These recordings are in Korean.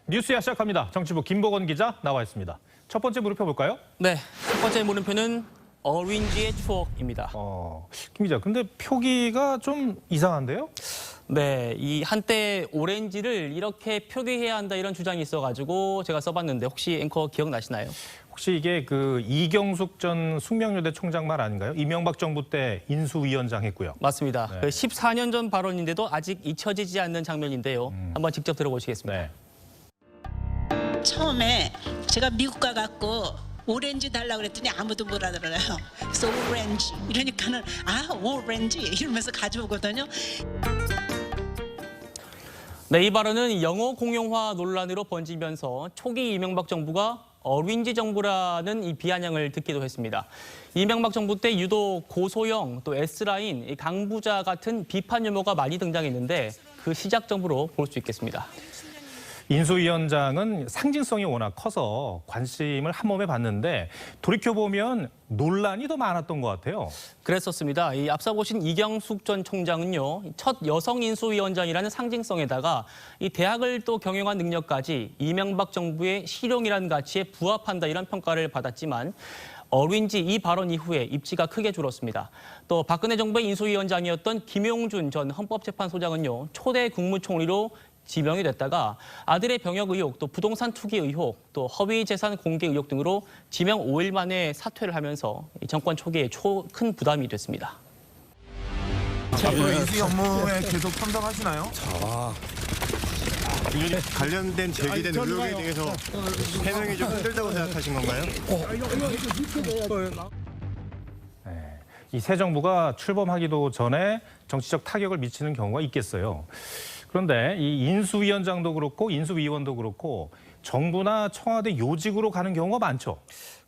뉴스야 시작합니다. 정치부 김보건 기자 나와 있습니다. 첫 번째 물음표 볼까요? 네, 첫 번째 물음표는 어린지의 추억입니다. 김 기자, 근데 표기가 좀 이상한데요? 네, 이 한때 오렌지를 이렇게 표기해야 한다 이런 주장이 있어가지고 제가 써봤는데 혹시 앵커 기억나시나요? 혹시 이게 그 이경숙 전 숙명여대 총장 말 아닌가요? 이명박 정부 때 인수위원장 했고요. 맞습니다. 네. 그 14년 전 발언인데도 아직 잊혀지지 않는 장면인데요. 한번 직접 들어보시겠습니다. 네. 처음에 제가 미국 가갖고 오렌지 달라고 그랬더니 아무도 못 알아들어요. 그래서 오렌지 이러니까는 오렌지 이러면서 가져오거든요. 네, 이 발언은 영어 공용화 논란으로 번지면서 초기 이명박 정부가 어린지 정부라는 이 비아냥을 듣기도 했습니다. 이명박 정부 때 유독 고소영, 또 S라인, 강부자 같은 비판 유머가 많이 등장했는데 그 시작 정부로 볼 수 있겠습니다. 인수위원장은 상징성이 워낙 커서 관심을 한 몸에 받는데 돌이켜보면 논란이 더 많았던 것 같아요. 그랬었습니다. 이 앞서 보신 이경숙 전 총장은요, 첫 여성 인수위원장이라는 상징성에다가 이 대학을 또 경영한 능력까지 이명박 정부의 실용이라는 가치에 부합한다 이런 평가를 받았지만 어린지 이 발언 이후에 입지가 크게 줄었습니다. 또 박근혜 정부의 인수위원장이었던 김용준 전 헌법재판소장은요, 초대 국무총리로 지명이 됐다가 아들의 병역 의혹, 또 부동산 투기 의혹, 또 허위 재산 공개 의혹 등으로 지명 5일 만에 사퇴를 하면서 정권 초기에 큰 부담이 됐습니다. 앞으로 인수위 업무에 계속 참석하시나요? 관련된 제기된 의혹에 대해서 해명이 좀 힘들다고 생각하신 건가요? 이 새 정부가 출범하기도 전에 정치적 타격을 미치는 경우가 있겠어요. 그런데 이 인수위원장도 그렇고 인수위원도 그렇고 정부나 청와대 요직으로 가는 경우가 많죠.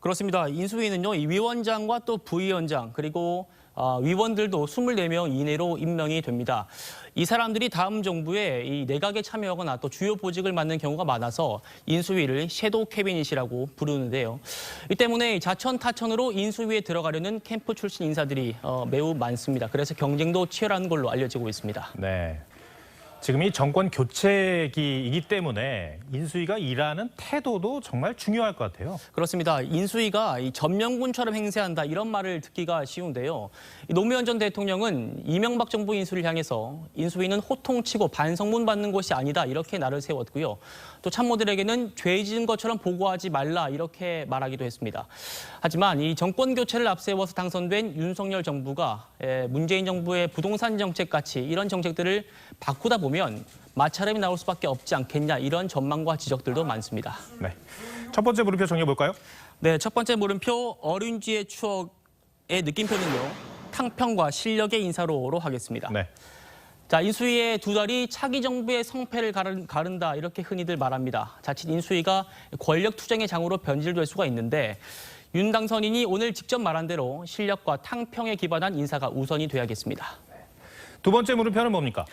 그렇습니다. 인수위는요, 이 위원장과 또 부위원장 그리고 위원들도 24명 이내로 임명이 됩니다. 이 사람들이 다음 정부에 이 내각에 참여하거나 또 주요 보직을 맡는 경우가 많아서 인수위를 섀도우 캐비닛이라고 부르는데요. 이 때문에 자천타천으로 인수위에 들어가려는 캠프 출신 인사들이 매우 많습니다. 그래서 경쟁도 치열한 걸로 알려지고 있습니다. 네. 지금 이 정권 교체기이기 때문에 인수위가 일하는 태도도 정말 중요할 것 같아요. 그렇습니다. 인수위가 이 전명군처럼 행세한다 이런 말을 듣기가 쉬운데요. 노무현 전 대통령은 이명박 정부 인수를 향해서 인수위는 호통치고 반성문 받는 곳이 아니다 이렇게 날을 세웠고요. 또 참모들에게는 죄 지은 것처럼 보고하지 말라 이렇게 말하기도 했습니다. 하지만 이 정권 교체를 앞세워서 당선된 윤석열 정부가 문재인 정부의 부동산 정책 같이 이런 정책들을 바꾸다 보면 마찰음이 나올 수밖에 없지 않겠냐 이런 전망과 지적들도 많습니다. 네. 첫 번째 물음표 정리해 볼까요? 네, 첫 번째 물음표 어린지의 추억의 느낌표는요. 탕평과 실력의 인사로로 하겠습니다. 네. 자, 인수위의 두 달이 차기 정부의 성패를 가른다 이렇게 흔히들 말합니다. 자칫 인수위가 권력 투쟁의 장으로 변질될 수가 있는데 윤 당선인이 오늘 직접 말한 대로 실력과 탕평에 기반한 인사가 우선이 돼야겠습니다. 두 번째 물음표는 뭡니까?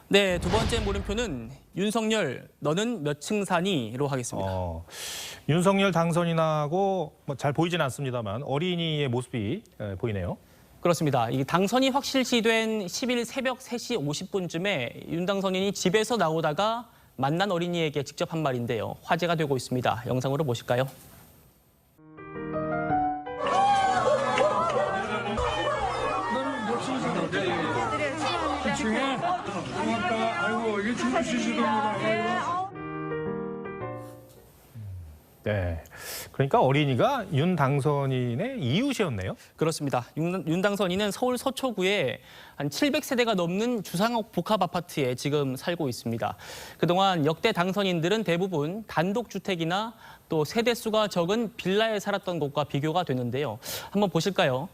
네, 두 번째 물음표는 윤석열, 너는 몇 층 사니?로 하겠습니다. 윤석열 당선인하고 잘 보이진 않습니다만 어린이의 모습이 보이네요. 그렇습니다. 이 당선이 확실시된 10일 새벽 3시 50분쯤에 윤 당선인이 집에서 나오다가 만난 어린이에게 직접 한 말인데요. 화제가 되고 있습니다. 영상으로 보실까요? 네. 그러니까 어린이가 윤 당선인의 이웃이었네요. 그렇습니다. 윤 당선인은 서울 서초구에 한 700세대가 넘는 주상옥 복합 아파트에 지금 살고 있습니다. 그동안 역대 당선인들은 대부분 단독주택이나 또 세대수가 적은 빌라에 살았던 것과 비교가 되는데요. 한번 보실까요?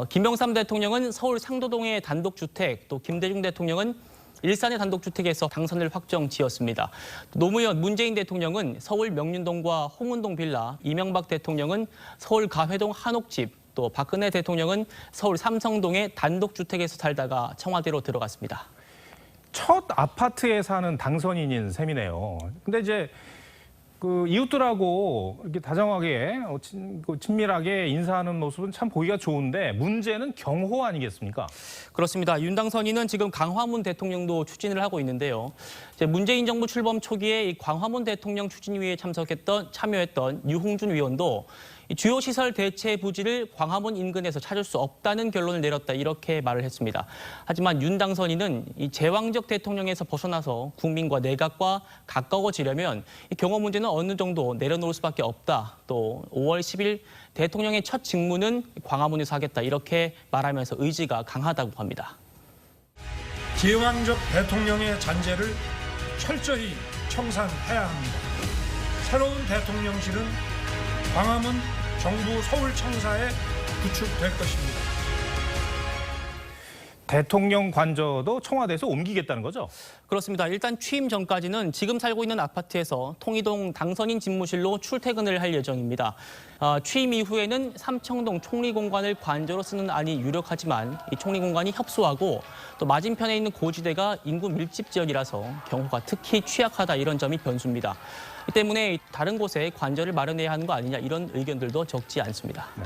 김영삼 대통령은 서울 상도동의 단독주택, 또 김대중 대통령은 일산의 단독주택에서 당선을 확정지었습니다. 노무현, 문재인 대통령은 서울 명륜동과 홍은동 빌라, 이명박 대통령은 서울 가회동 한옥집, 또 박근혜 대통령은 서울 삼성동의 단독주택에서 살다가 청와대로 들어갔습니다. 첫 아파트에 사는 당선인인 셈이네요. 근데 이제 그 이웃들하고 이렇게 다정하게 친밀하게 인사하는 모습은 참 보기가 좋은데 문제는 경호 아니겠습니까? 그렇습니다. 윤 당선인은 지금 강화문 대통령도 추진을 하고 있는데요. 이제 문재인 정부 출범 초기에 이 강화문 대통령 추진위에 참여했던 유홍준 의원도 이 주요 시설 대체 부지를 광화문 인근에서 찾을 수 없다는 결론을 내렸다 이렇게 말을 했습니다. 하지만 윤 당선인은 이 제왕적 대통령에서 벗어나서 국민과 내각과 가까워지려면 이 경호 문제는 어느 정도 내려놓을 수밖에 없다. 또 5월 10일 대통령의 첫 직무는 광화문에서 하겠다 이렇게 말하면서 의지가 강하다고 합니다. 제왕적 대통령의 잔재를 철저히 청산해야 합니다. 새로운 대통령실은 광화문 정부 서울청사에 구축될 것입니다. 대통령 관저도 청와대에서 옮기겠다는 거죠? 그렇습니다. 일단 취임 전까지는 지금 살고 있는 아파트에서 통이동 당선인 집무실로 출퇴근을 할 예정입니다. 취임 이후에는 삼청동 총리공관을 관저로 쓰는 안이 유력하지만 이 총리공관이 협소하고 또 맞은편에 있는 고지대가 인구 밀집 지역이라서 경호가 특히 취약하다 이런 점이 변수입니다. 이 때문에 다른 곳에 관저를 마련해야 하는 거 아니냐 이런 의견들도 적지 않습니다. 네.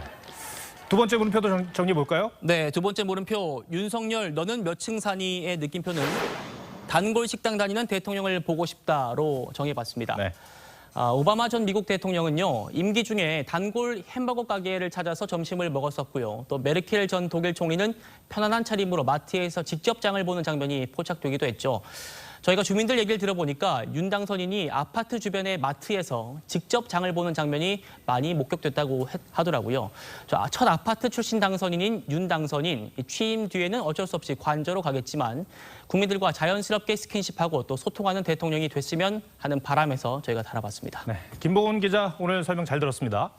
두 번째 물음표도 정리해 볼까요? 네, 두 번째 물음표. 윤석열 너는 몇 층 사니의 느낌표는 단골 식당 다니는 대통령을 보고 싶다로 정해봤습니다. 네. 오바마 전 미국 대통령은요, 임기 중에 단골 햄버거 가게를 찾아서 점심을 먹었었고요. 또 메르켈 전 독일 총리는 편안한 차림으로 마트에서 직접 장을 보는 장면이 포착되기도 했죠. 저희가 주민들 얘기를 들어보니까 윤 당선인이 아파트 주변의 마트에서 직접 장을 보는 장면이 많이 목격됐다고 하더라고요. 첫 아파트 출신 당선인인 윤 당선인, 취임 뒤에는 어쩔 수 없이 관저로 가겠지만 국민들과 자연스럽게 스킨십하고 또 소통하는 대통령이 됐으면 하는 바람에서 저희가 달아봤습니다. 네. 김보은 기자 오늘 설명 잘 들었습니다.